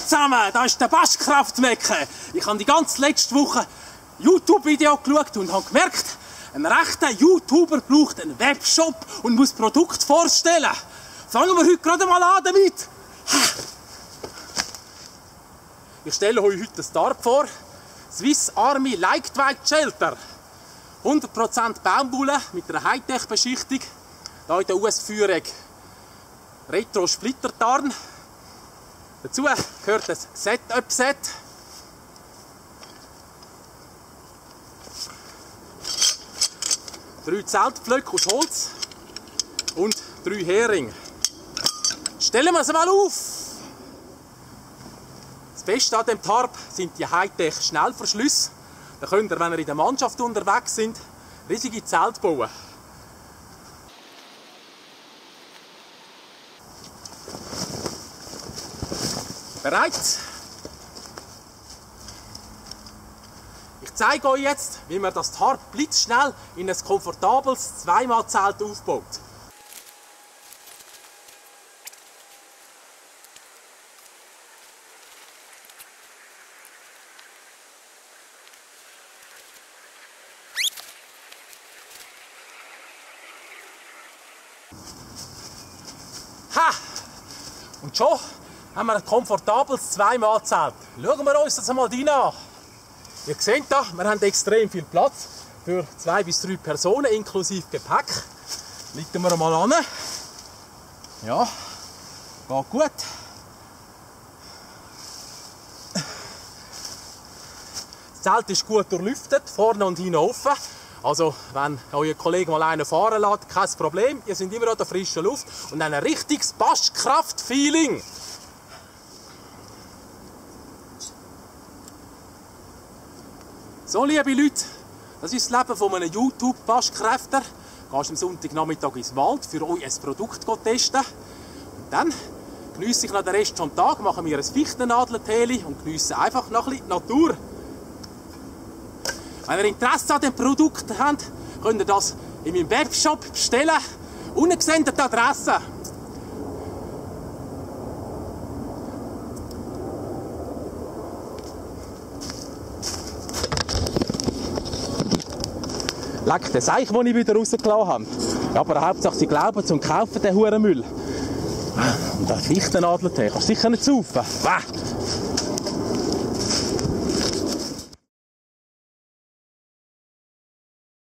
zusammen, da ist der Baschkraftmecke. Ich habe die ganze letzte Woche YouTube-Video geschaut und habe gemerkt, ein rechter YouTuber braucht einen Webshop und muss Produkte vorstellen. Fangen wir heute gerade mal an damit. Ich stelle euch heute das Tarp vor. Swiss Army Lightweight Shelter. 100% Baumwolle mit einer Hightech-Beschichtung. Hier in der Ausführung Retro-Splittertarn. Dazu gehört ein Setup-Set. Drei Zeltpflöcke aus Holz und 3 Heringe. Stellen wir es mal auf! Das Beste an dem Tarp sind die Hightech-Schnellverschlüsse. Da könnt ihr, wenn ihr in der Mannschaft unterwegs sind, riesige Zelte bauen. Bereit? Ich zeige euch jetzt, wie man das Tarp blitzschnell in ein komfortables Zweimal-Zelt aufbaut. Ha! Und schon haben wir ein komfortables Zweimal-Zelt. Schauen wir uns das einmal an. Ihr seht hier, wir haben extrem viel Platz für 2 bis 3 Personen inklusive Gepäck. Liegen wir mal an. Ja, geht gut. Das Zelt ist gut durchlüftet, vorne und hinten offen. Also, wenn euer Kollege mal einen fahren lässt, kein Problem. Ihr seid immer an der frischen Luft und ein richtiges Baschkraft-Feeling. So, liebe Leute, das ist das Leben von einem YouTube-Baschkräfter. Du gehst am Sonntagnachmittag ins Wald, für euch ein Produkt testen. Und dann geniesse ich noch den Rest des Tages, mache mir ein Fichtennadelteli und geniesse einfach noch ein bisschen die Natur. Wenn ihr Interesse an dem Produkt habt, könnt ihr das in meinem Webshop bestellen. Unten seht ihr die Adresse. Leck, das Eich, das ich wieder rausgelassen habe. Ja, aber Hauptsache, sie glauben zum Kaufen, den Hurenmüll. Und der Fichtennadeltee kannst du sicher nicht saufen.